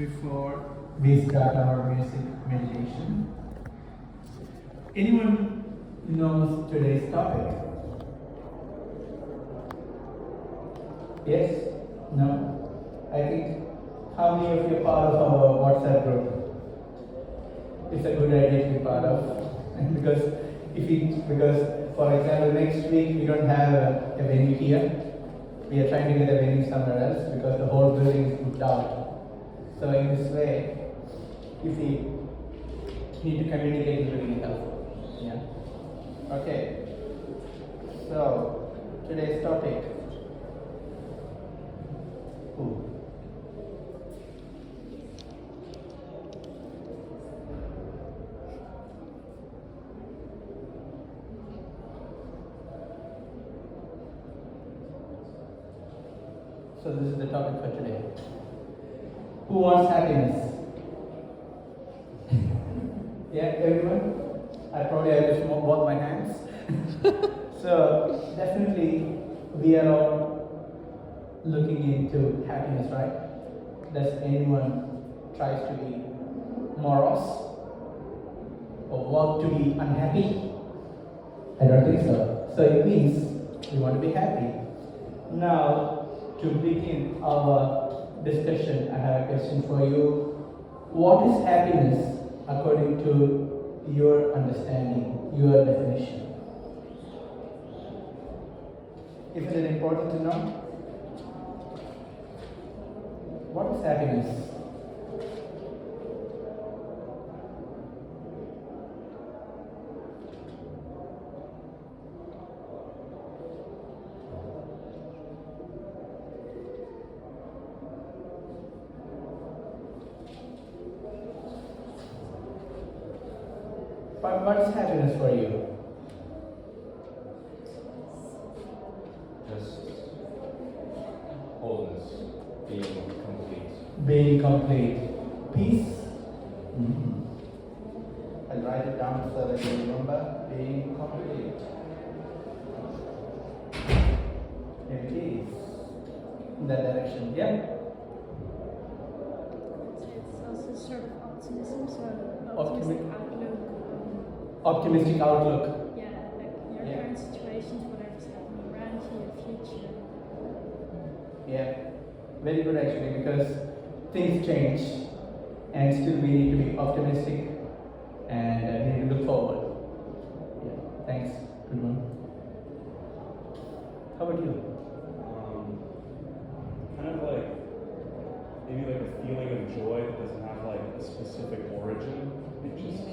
before we start our music meditation. Anyone knows today's topic? Yes? No? I think, how many of you are part of our WhatsApp group? It's a good idea to be part of. Because for example, next week we don't have a venue here. We are trying to get a venue somewhere else because the whole building is booked out. So in this way, if we need to communicate, it will really helpful. Yeah. Okay. So today's topic. Who? So this is the topic for today. Who wants happiness? Yeah, everyone? I probably have just both my hands. So definitely we are all looking into happiness, right? Does anyone tries to be morose or work to be unhappy? I don't think so. So it means we want to be happy. Now, to begin our discussion, I have a question for you. What is happiness according to your understanding, your definition? Isn't it important to know? What is happiness? But what is happiness for you? Just wholeness, being complete. Being complete. Peace? Mm-hmm. I'll write it down so that you remember. Being complete. It is. In that direction, yeah? It's also sort of optimism, so Optimistic outlook. Optimistic outlook. Yeah, like your current situations, whatever's happening around you, your future. Yeah, very good actually, because things change and still we need to be optimistic and we need to look forward. Yeah, thanks. Good one. How about you? Kind of like maybe like a feeling of joy that doesn't have like a specific origin. It just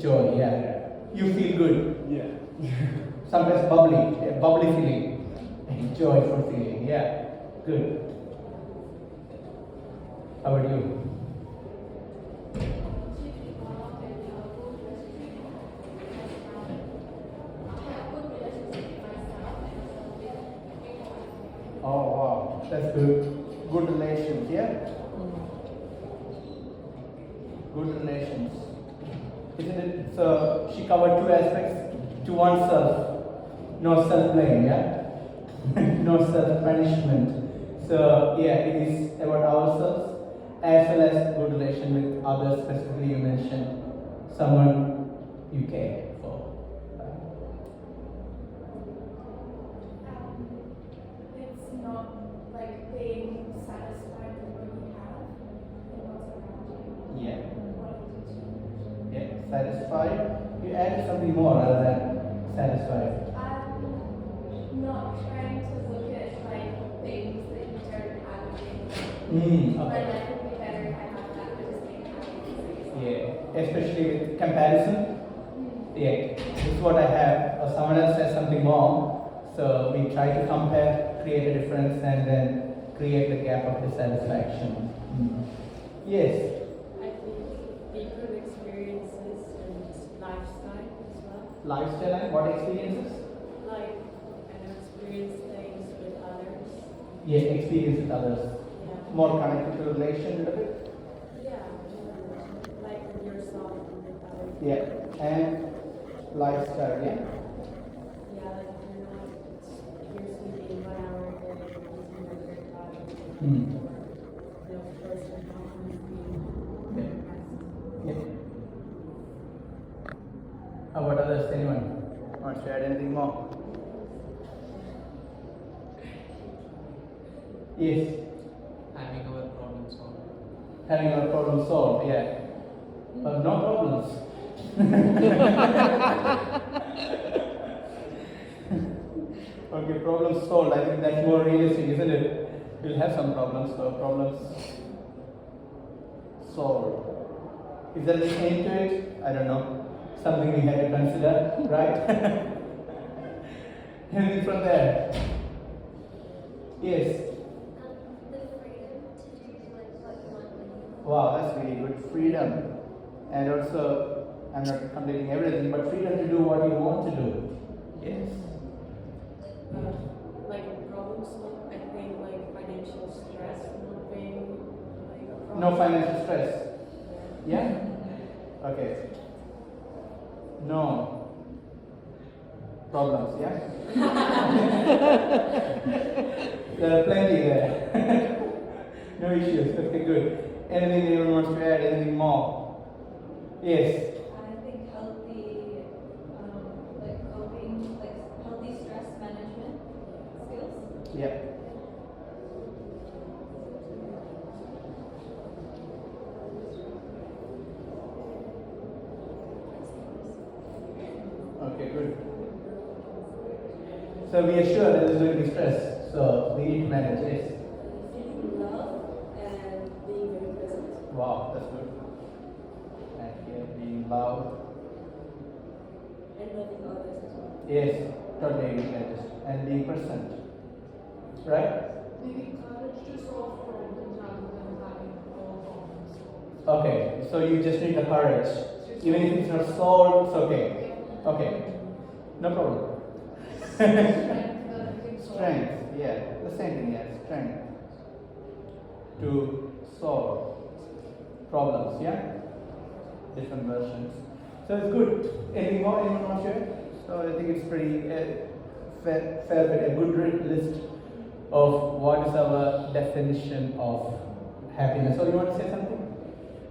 Joy, yeah. You feel good. yeah. Sometimes bubbly, a bubbly feeling. A joyful feeling, yeah. Good. How about you? Oh wow, that's good. Good relations, yeah? Good relations. Isn't it? So she covered two aspects to oneself. No self-blame, yeah? No self-punishment. So yeah, it is about ourselves as well as good relation with others. Specifically, you mentioned someone you care for. It's not like being satisfied with what you have and what's around you. Yeah. What you do. Yeah. Satisfied. You added something more other than satisfied. Not trying to look at like things that you don't have. But Okay. life would be better if I had that, but just being happy. Yeah. Especially with comparison. Yeah. This is what I have. Or someone else has something more. So we try to compare, create a difference, and then create the gap of dissatisfaction. Yes. I think deeper experiences and lifestyle as well. Lifestyle and what experiences? Like, experience things with others. Yeah, experience with others. Yeah. More connected to relation a little bit. Yeah. Like with yourself and with others. Yeah. And lifestyle, yeah. Yeah, like you're not, you're sleeping 1 hour a day, using your free time. Mm. Or, of course, you're not wants to add anything more? Yes. Having our problem solved. Having our problem solved, yeah. But no problems. Okay, problem solved. I think that's more realistic, isn't it? We'll have some problems, so problems solved. Is there any end to it? I don't know. Something we have to consider, right? Anything from there? Yes. The freedom to do like what you want when you want. Wow, that's really good. Freedom. And also, I'm not completing everything, but freedom to do what you want to do. Yes. Like problem solve, I think like financial stress not being like a problem. No financial stress. Yeah. Yeah? Okay. No problems, yeah? There are plenty there. No issues. Okay, good. Anything anyone wants to add? Anything more? Yes. I think healthy, like coping, like healthy stress management skills. Yeah. Okay, good. So we are sure that there's going to be stress. So we need to manage this. Feeling love and being very present. Wow, that's good. And here being loud. And loving others as well. Yes, totally agree with this. And being present. Right? Maybe courage to solve problems rather than having all problems. Okay, so you just need the courage. Even if it's not solved, it's okay. Okay, no problem. Strength, yeah, the same thing, yeah, strength to solve problems, yeah? Different versions. So it's good. Anything more? Anyone want to share? So I think it's pretty fair bit, a good list of what is our definition of happiness. So you want to say something?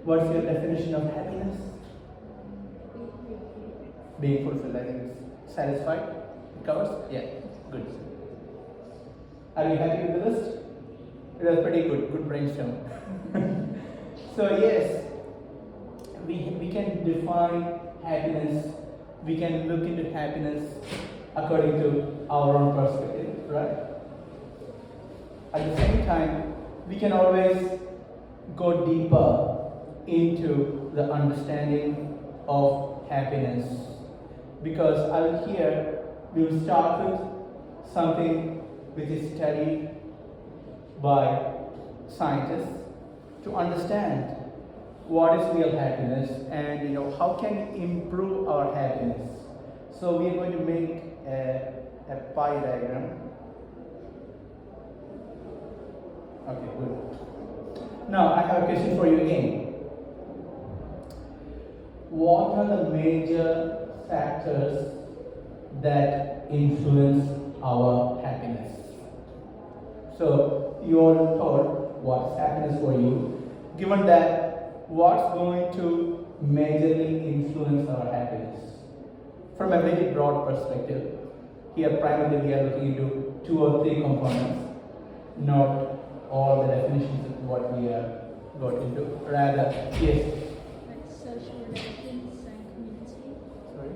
What's your definition of happiness? Being fulfilled. I think it's satisfied. It covers? Yeah, good. Are you happy with the list? It was pretty good. Good brainstorm. So yes, we can define happiness. We can look into happiness according to our own perspective, right? At the same time, we can always go deeper into the understanding of happiness. Because we will start with something which is studied by scientists to understand what is real happiness and how can we improve our happiness. So we are going to make a pie diagram. Okay, good. Now I have a question for you again. What are the major factors that influence our happiness? So you are told what's happiness for you. Given that, what's going to majorly influence our happiness? From a very broad perspective, here primarily we are looking into 2 or 3 components, not all the definitions of what we are going into. Rather, yes. Like social relations and community. Sorry.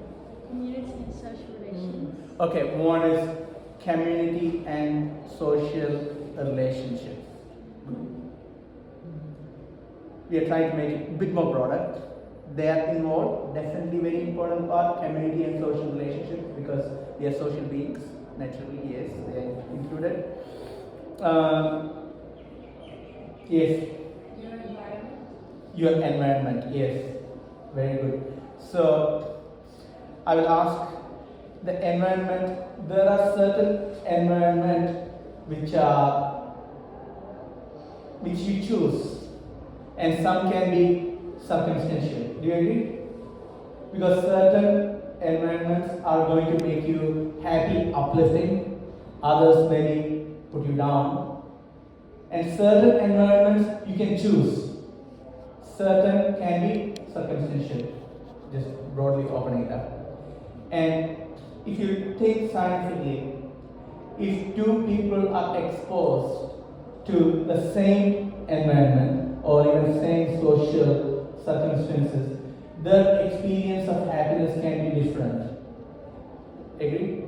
Community and social relations. Okay, one is community and social relationships. We are trying to make it a bit more broader. They are involved, definitely very important part, community and social relationships, because we are social beings, naturally, yes, they are included. Yes. Your environment. Your environment, yes, very good. So, I will ask the environment. There are certain environment which you choose, and some can be circumstantial. Do you agree? Because certain environments are going to make you happy, uplifting. Others maybe put you down. And certain environments you can choose. Certain can be circumstantial. Just broadly opening it up. And if you think scientifically, if two people are exposed to the same environment or even same social circumstances, their experience of happiness can be different. Agree?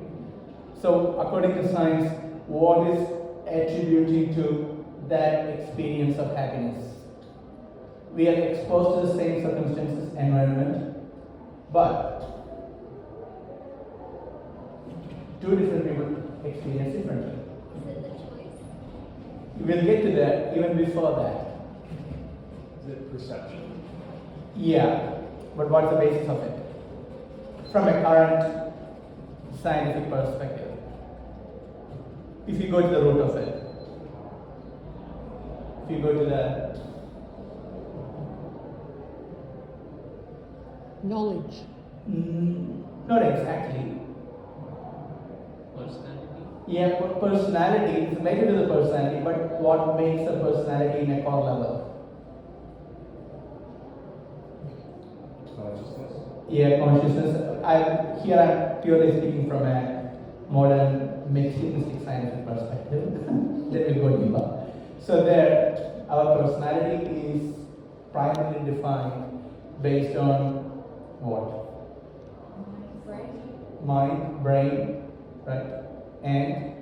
So, according to science, what is attributing to that experience of happiness? We are exposed to the same circumstances, environment, but two different people experience differently. Is it the choice? We'll get to that even before that. Is it perception? Yeah, but what's the basis of it? From a current scientific perspective. If you go to the root of it, if you go to the Knowledge. not exactly. Personality. Yeah, personality is related to the personality, but what makes a personality in a core level? Consciousness? Yeah, consciousness. I'm purely speaking from a modern materialistic scientific perspective. Then we'll go deeper. So there, our personality is primarily defined based on what? Mind, brain, right? And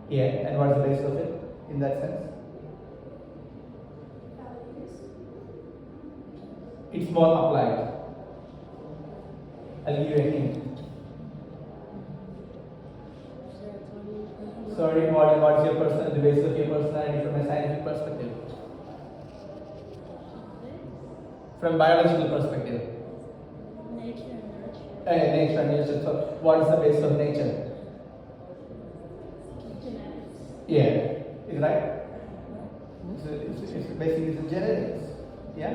yeah, and what's the basis of it in that sense? Values. It's more applied. I'll give you a hint. Sorry, what's your the basis of your personality from a scientific perspective? From biological perspective. Nature and nurture. Nature and nature. So what is the basis of nature? Genetics. Yeah, is right? It's basically the genetics. Yeah?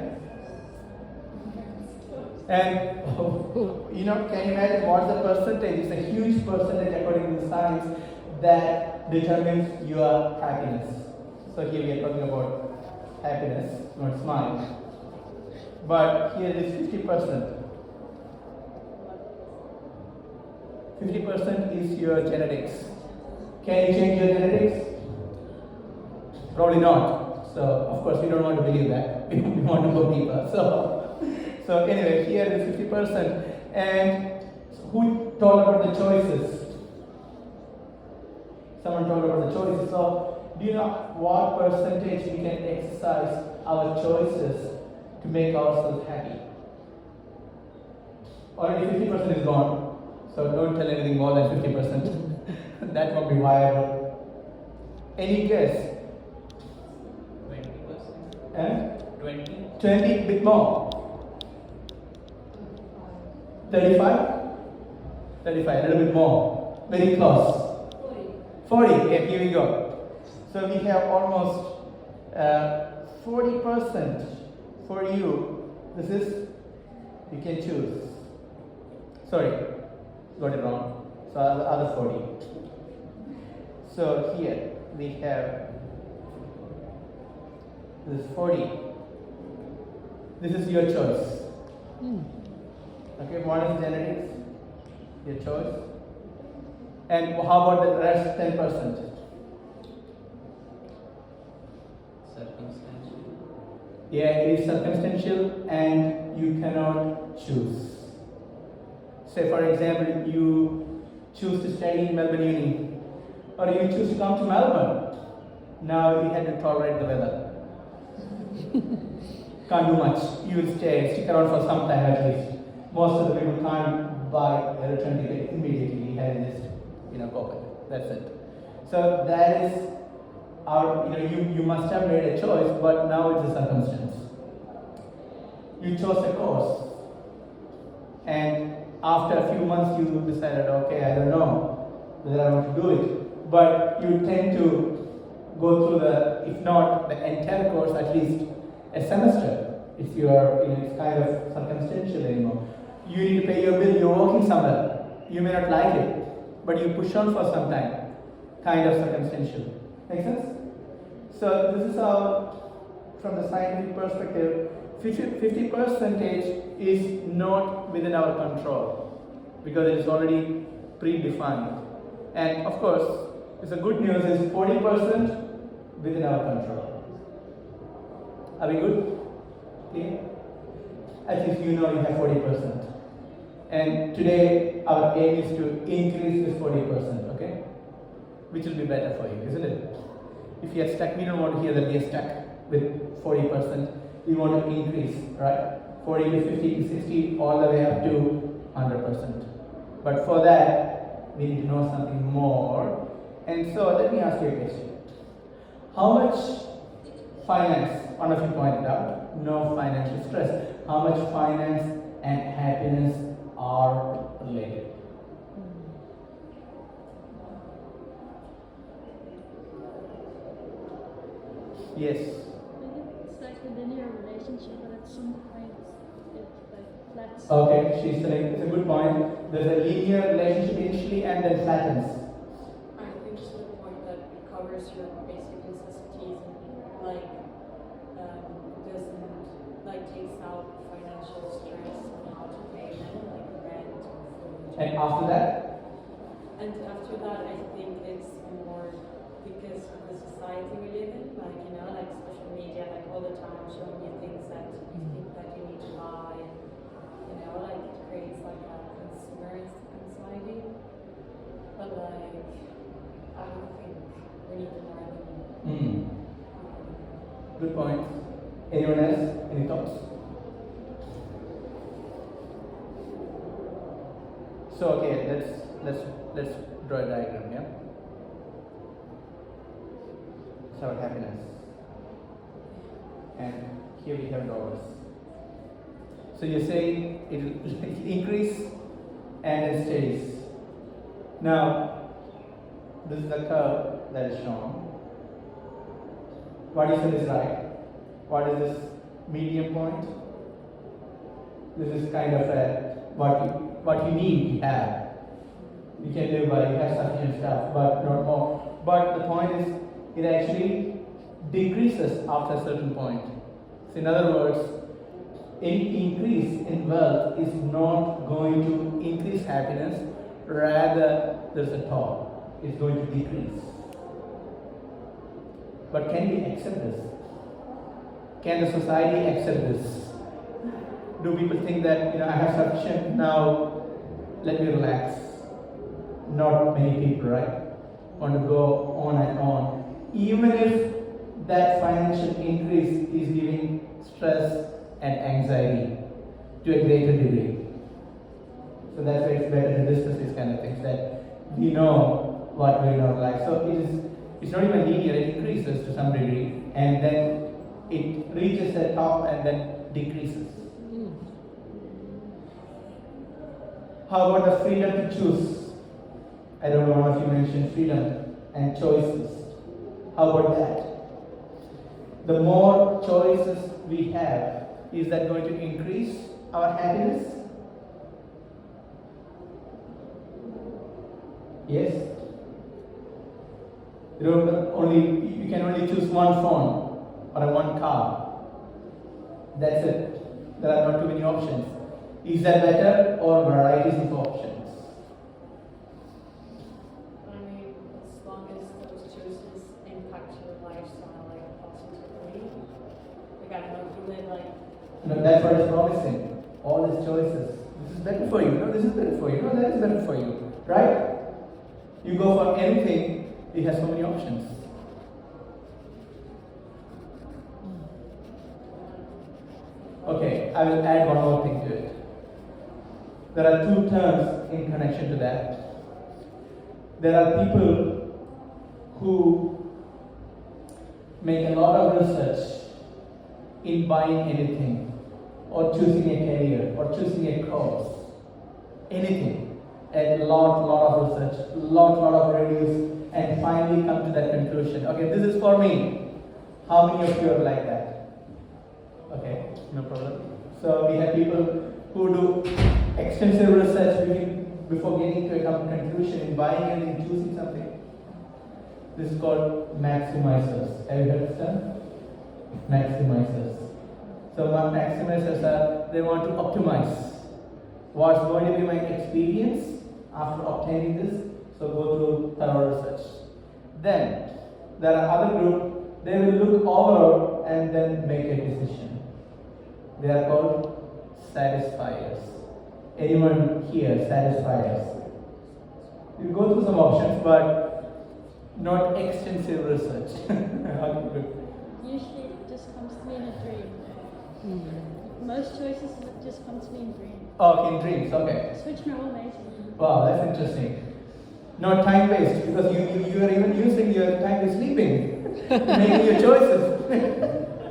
And can you imagine what's the percentage? It's a huge percentage according to science that determines your happiness. So here we are talking about happiness, not smile. But here it is 50%. 50% is your genetics. Can you change your genetics? Probably not. So of course we don't want to believe that. We want to go deeper. So anyway, here it is 50%. And who told about the choices? Someone told about the choices. So do you know what percentage we can exercise our choices to make ourselves happy? Already 50% is gone. So don't tell anything more than 50%. That won't be viable. Any guess? 20%. Eh? 20. 20, bit more. 35? 35, a little bit more. Very close. 40, yeah, here we go. So we have almost 40% for you. This is, you can choose. Sorry, got it wrong. So the other 40. So here we have this 40. This is your choice. Okay, what is genetics? Your choice. And how about the rest 10%? Circumstantial. Yeah, it is circumstantial and you cannot choose. Say for example, you choose to study in Melbourne Uni, or you choose to come to Melbourne. Now you have to tolerate the weather. Can't do much. You will stick around for some time at least. Most of the people can't buy a return ticket immediately. We have this, Gopa. That's it. So that is our, you must have made a choice, but now it's a circumstance. You chose a course, and after a few months you decided, okay, I don't know whether I want to do it, but you tend to go through if not the entire course, at least a semester. If you are, it's kind of circumstantial anymore. You need to pay your bill, you're working somewhere. You may not like it, but you push on for some time. Kind of circumstantial. Make sense? So this is how, from the scientific perspective, 50% is not within our control. because it is already predefined. And of course, the good news is 40% within our control. Are we good? Clear? At least you know you have 40%. And today our aim is to increase this 40%, okay? Which will be better for you, isn't it? If you are stuck, we don't want to hear that we are stuck with 40%. We want to increase, right? 40 to 50 to 60, all the way up to 100%. But for that, we need to know something more. And so let me ask you a question. How much finance, one of you pointed out, no financial stress. How much finance and happiness are related? Yes. It's like a linear relationship, but at some point it like flattens. Okay, she's saying it's a good point. There's a linear relationship initially and then flattens. I think to the point that it covers your basic necessities and like doesn't like takes out financial stress on how to pay them, like rent or food. And after that? And after that, I think it's more because of the society we live in, like, you know, like social media, like all the time showing you things that you think that you need to buy, and, you know, like it creates like a consumer anxiety. But like, I don't think we need more than Good point. Anyone else? Any thoughts? So okay, let's draw a diagram, yeah? It's our happiness. And here we have dollars. So you're saying it will increase and it stays. Now, this is the curve that is shown. What is this right? What is this medium point? This is kind of a what you need, you have. You can live by, you have sufficient stuff, but not more. But the point is, it actually decreases after a certain point. So in other words, any increase in wealth is not going to increase happiness, rather there's a top. It's going to decrease. But can we accept this? Can the society accept this? Do people think that, I have sufficient now, let me relax? Not many people, right? Want to go on and on. Even if that financial increase is giving stress and anxiety to a greater degree. So that's why it's better to discuss these kind of things, that we know what we don't like. So it's not even linear, it increases to some degree, and then it reaches the top and then decreases. How about the freedom to choose? I don't know, one of you mentioned freedom and choices. How about that? The more choices we have, is that going to increase our happiness? Yes? You can only choose one phone or one car. That's it. There are not too many options. Is that better or varieties of options? I mean, as long as those choices impact your lifestyle like positively, like I don't know if you live like. That's what it's promising. All these choices. This is better for you. No, this is better for you. No, that is better for you. Right? You go for anything, it has so many options. Okay, I will add one more thing to it. There are two terms in connection to that. There are people who make a lot of research in buying anything, or choosing a career, or choosing a course, anything. A lot of research, lot of reviews, and finally come to that conclusion. Okay, this is for me. How many of you are like that? Okay, no problem. So we have people who do extensive research before getting to a conclusion in buying and choosing something. This is called maximizers. Have you heard of them? Maximizers. So what maximizers are, they want to optimize What's going to be my experience after obtaining this? So go through thorough research. Then there are other group, they will look over and then make a decision. They are called satisfiers. Anyone here satisfiers? You go through some options, but not extensive research. Okay, good. Usually it just comes to me in a dream. Most choices just come to me in dream. Okay, in dreams, okay. Switch my whole amazing. Wow, that's interesting. Not time waste, because you are even using your time to sleeping, making your choices.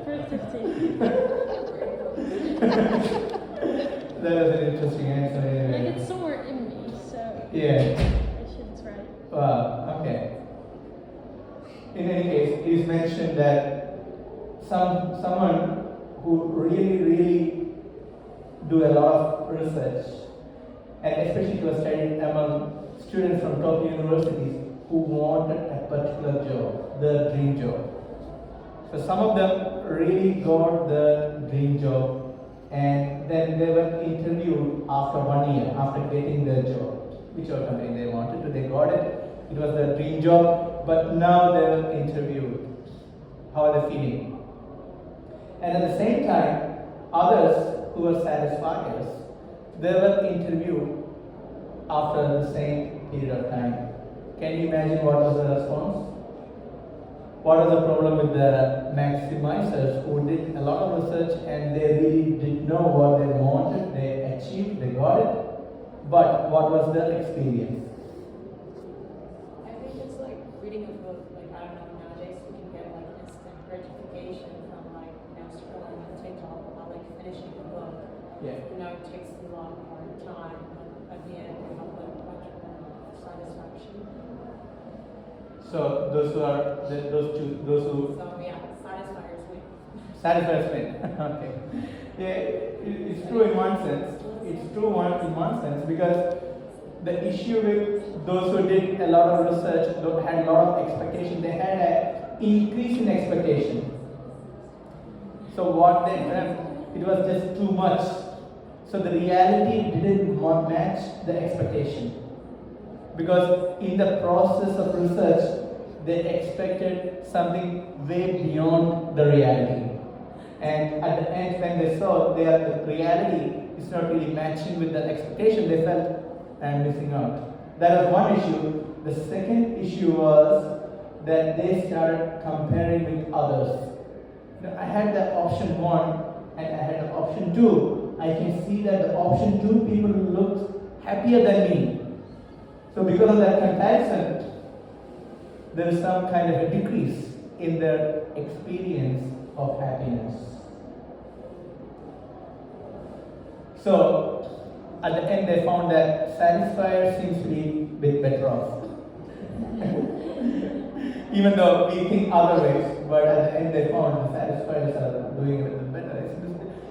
Productivity. That is an interesting answer. Like Anyway. it's somewhere in me, so Yeah. I shouldn't write. Wow, okay. In any case, it is mentioned that someone who really do a lot of research, and especially it was studied among students from top universities who wanted a particular job, the dream job. So some of them really got the dream job, and then they were interviewed after 1 year, after getting their job, whichever company they wanted to, they got it. It was their dream job, but now they were interviewed. How are they feeling? And at the same time, others who were satisfiers, they were interviewed after the same period of time. Can you imagine what was the response? What was the problem with the maximizers who did a lot of research and they really did know what they wanted, they achieved, they got it, but what was their experience? I think it's like reading a book. Like, I don't know, nowadays we can get like instant gratification from like, scrolling on TikTok about like finishing a book. Yeah. It takes a lot more time, but at the end you have like much more satisfaction. So those who are those who So yeah, satisfiers win. satisfies me. Okay. Yeah, it's true in one sense. It's true in one sense because the issue with those who did a lot of research, those had a lot of expectation, they had an increase in expectation. So what they done, it was just too much. So the reality didn't match the expectation. Because in the process of research, they expected something way beyond the reality. And at the end, when they saw the reality is not really matching with the expectation, they felt, I'm missing out. That was one issue. The second issue was that they started comparing with others. I had the option 1 and I had the option 2. I can see that the option 2 people looked happier than me. So because of that comparison, there is some kind of a decrease in their experience of happiness. So at the end they found that satisfier seems to be a bit better off. Even though we think other ways, but at the end they found the satisfiers are doing a little better.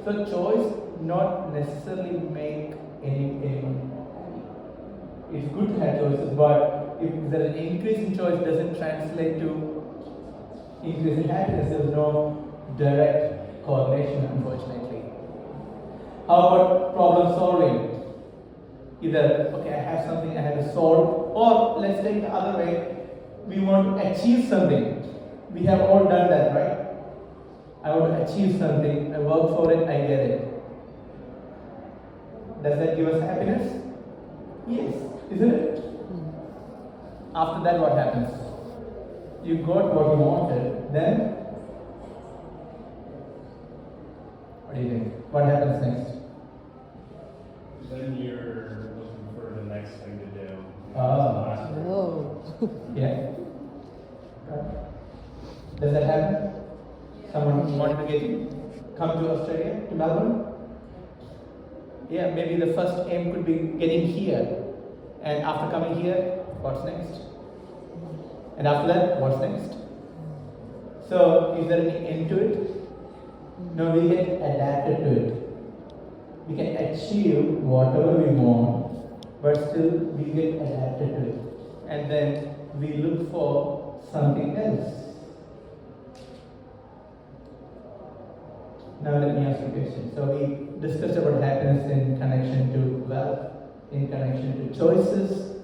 So choice not necessarily make any it's good to have choices, but if there is an increase in choice, doesn't translate to increase in happiness. There is no direct correlation, unfortunately. How about problem solving? Either, okay, I have something I have to solve, or let's take the other way, we want to achieve something. We have all done that, right? I want to achieve something, I work for it, I get it. Does that give us happiness? Yes, isn't it? After that, what happens? You got what you wanted, then what do you think? What happens next? Then you're looking for the next thing to do. Ah. Yeah. Does that happen? Someone wanted to come to Australia, to Melbourne? Yeah, maybe the first aim could be getting here. And after coming here, what's next? And after that, what's next? So, is there any end to it? No, we get adapted to it. We can achieve whatever we want, but still we get adapted to it. And then we look for something else. Now let me ask you a question. So we discussed about happiness in connection to wealth, in connection to choices,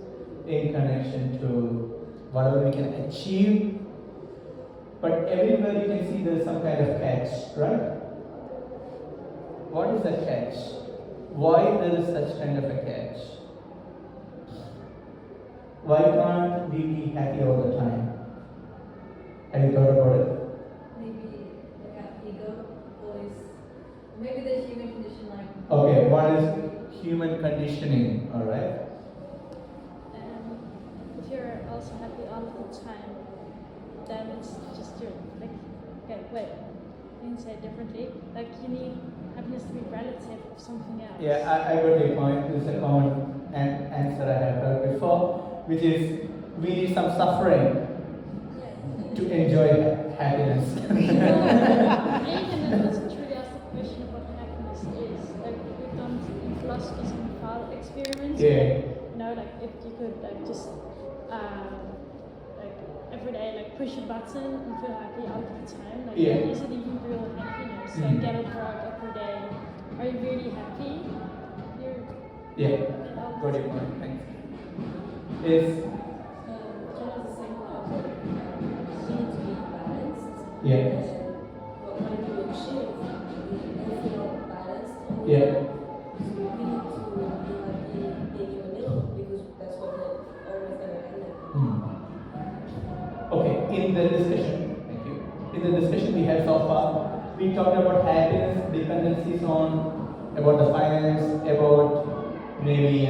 in connection to whatever we can achieve. But everywhere you can see there's some kind of catch, right? What is that catch? Why there is such kind of a catch? Why can't we be happy all the time? Have you thought about it? Maybe like an ego voice. Maybe the human condition like. Okay, one is human conditioning, alright? If you're also happy all of the time, then it's just your like. Okay, wait. I can say it differently. Like you need happiness to be relative of something else. Yeah, I got your point. This is a common answer I have heard before, which is we need some suffering to enjoy happiness. Even if it's truly ask the question of what happiness is. Like we've done in philosophy some thought experiments. Yeah. You know, like if you could like just like every day like push a button and feel happy all the time. Like Yeah. is it even real happiness? Like get a drug every day. Are you really happy? You're Yeah, got your point. Thanks. Is Kind of the same level. You need to be balanced. yeah, But when you achieve, you feel balanced. yeah. So you need to be happy being in the middle because that's what will always gonna end up. Okay, in the discussion, thank you. In the discussion we had so far, we talked about happiness, dependencies on about the finance, about maybe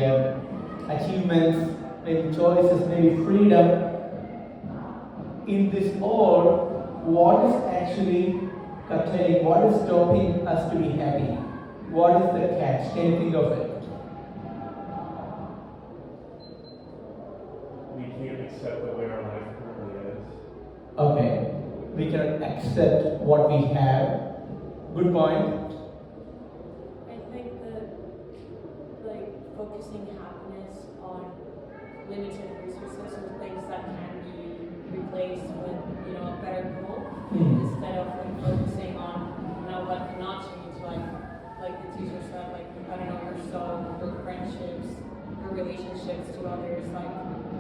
achievements, maybe choices, maybe freedom. In this all, what is actually curtailing, what is stopping us to be happy? What is the catch? Can you think of it? We can't accept the way our life currently is. Okay, we cannot accept what we have. Good point. I think that like focusing happiness on limited resources or things that can be replaced with, a better goal instead of like focusing on what cannot change, like the teacher said, like I don't know, your soul, your friendships, your relationships to others, like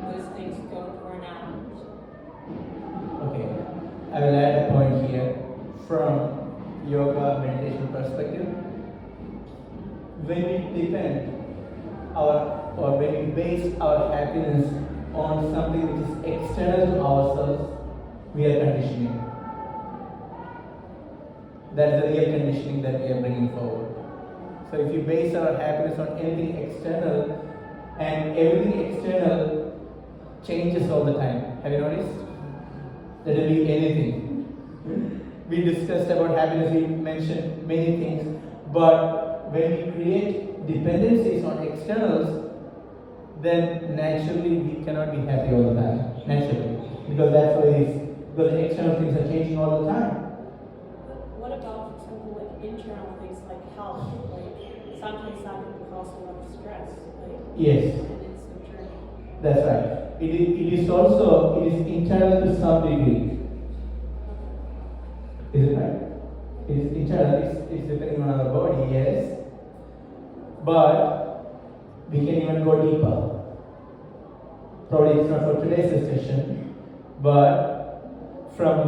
those things don't run out. Okay, I will add a point here from yoga meditation perspective. When we depend or when we base our happiness on something which is external to ourselves, we are conditioning. That's the real conditioning that we are bringing forward. So if you base our happiness on anything external, and everything external changes all the time. Have you noticed? That will be anything. We discussed about happiness, we mentioned many things, but when we create dependencies on externals, then naturally we cannot be happy all the time. Naturally. Because that's what it is. Because the external things are changing all the time. But what about, for example, like internal things like health? Like sometimes that can cause a lot of stress. Like Yes. and it's internal. That's right. It is also internal to some degree. Is it right? It is internal, it's depending on our body, yes. But we can even go deeper. Probably it's not for today's discussion, but from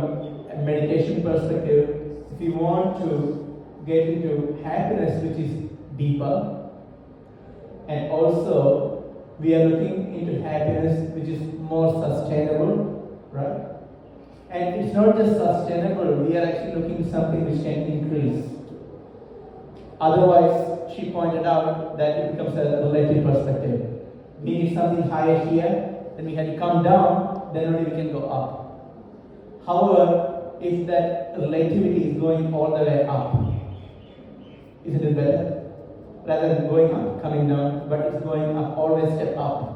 a meditation perspective, if you want to get into happiness which is deeper, and also we are looking into happiness which is more sustainable, right? And it's not just sustainable, we are actually looking at something which can increase. Otherwise, she pointed out that it becomes a relative perspective. We need something higher here, then we have to come down, then only we can go up. However, if that relativity is going all the way up, isn't it better? Rather than going up, coming down, but it's going up, always step up.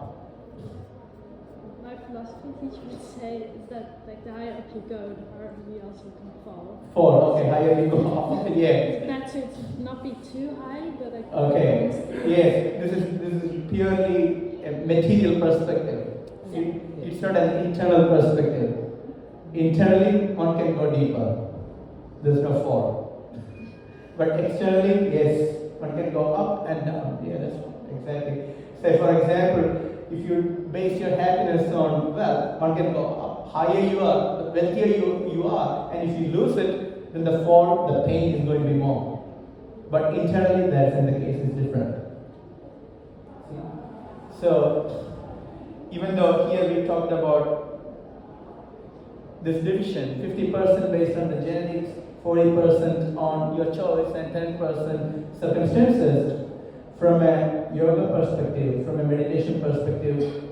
My philosophy teacher would say is that like the higher up you go, the harder you also can fall. Fall, okay, higher you go up, yeah. It's better to not be too high, but like Okay, yes, this is purely a material perspective. It's not an internal perspective. Internally, one can go deeper. There's no fall. But externally, yes, one can go up and down. Yeah, that's exactly. Say, for example, if you base your happiness on wealth, one can go up. Higher you are, the wealthier you are, and if you lose it, then the fall, the pain is going to be more. But internally, that's in the case is different. See? So, even though here we talked about this division, 50% based on the genetics, 40% on your choice, and 10% circumstances, from a yoga perspective, from a meditation perspective,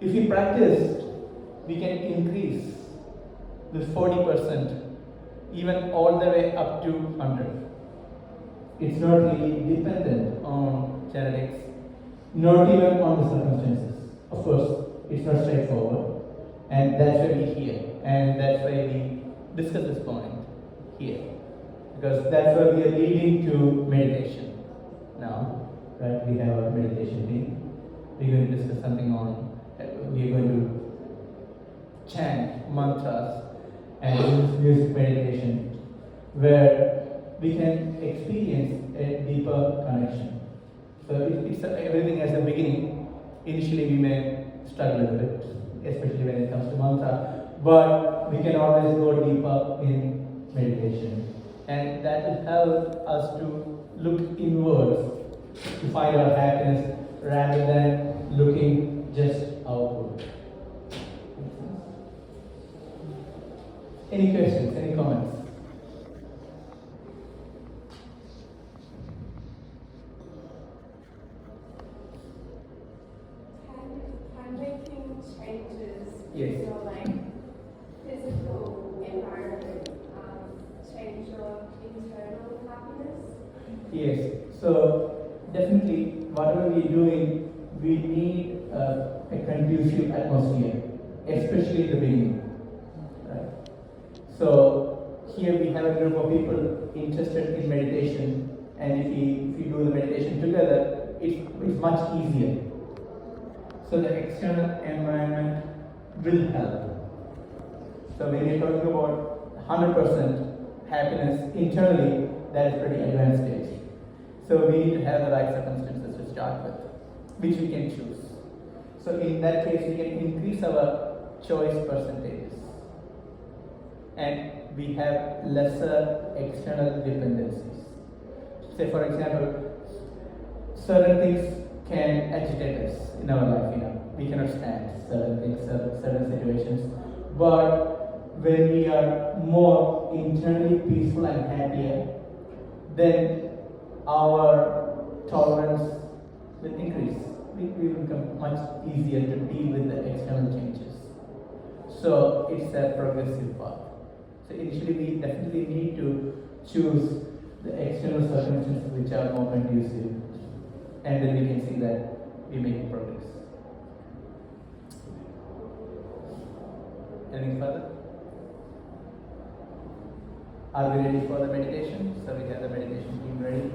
if we practice, we can increase this 40% even all the way up to 100. It's not really dependent on genetics, not even on the circumstances. Of course, it's not straightforward, and that's why we're here, and that's why we discuss this point here, because that's why we are leading to meditation now. Right? We have a meditation team. We're going to discuss something on. We're going to chant mantras and use music meditation, where we can experience a deeper connection. So everything has a beginning. Initially, we may struggle a bit, especially when it comes to mantra, but we can always go deeper in meditation, and that will help us to look inwards to find our happiness rather than looking just outward. Any questions? Any comments? Can making changes Yes. in your like physical environment change your internal happiness? Yes. So definitely, whatever we're doing, we need a conducive atmosphere, especially in the beginning. Right? So here we have a group of people interested in meditation, and if we do the meditation together, it's much easier. So the external environment will help. So when you're talking about 100% happiness internally, that is pretty advanced stage. So we need to have the right circumstances to start with, which we can choose. So in that case, we can increase our choice percentages, and we have lesser external dependencies. Say, for example, certain things can agitate us in our life. We cannot stand certain things, certain situations. But when we are more internally peaceful and happier, then our tolerance will increase. It will become much easier to deal with the external changes. So it's a progressive path. So initially we definitely need to choose the external circumstances which are more conducive, and then we can see that we make progress. Anything further? Are we ready for the meditation? So we have the meditation team ready.